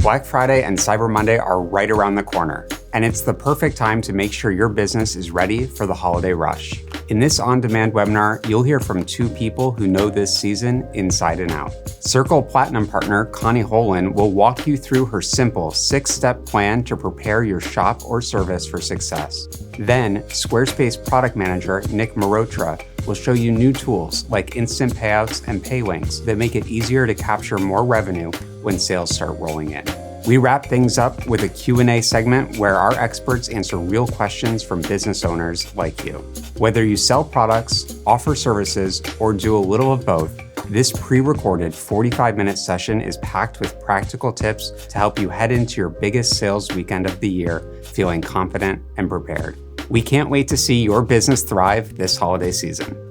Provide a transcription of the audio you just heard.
Black Friday and Cyber Monday are right around the corner, and it's the perfect time to make sure your business is ready for the holiday rush. In this on-demand webinar, you'll hear from two people who know this season inside and out. Circle Platinum partner Connie Holen will walk you through her simple 6-step plan to prepare your shop or service for success. Then, Squarespace Product Manager Nik Mehrotra will show you new tools like instant payouts and pay links that make it easier to capture more revenue when sales start rolling in. We wrap things up with a Q&A segment where our experts answer real questions from business owners like you. Whether you sell products, offer services, or do a little of both, this pre-recorded 45-minute session is packed with practical tips to help you head into your biggest sales weekend of the year feeling confident and prepared. We can't wait to see your business thrive this holiday season.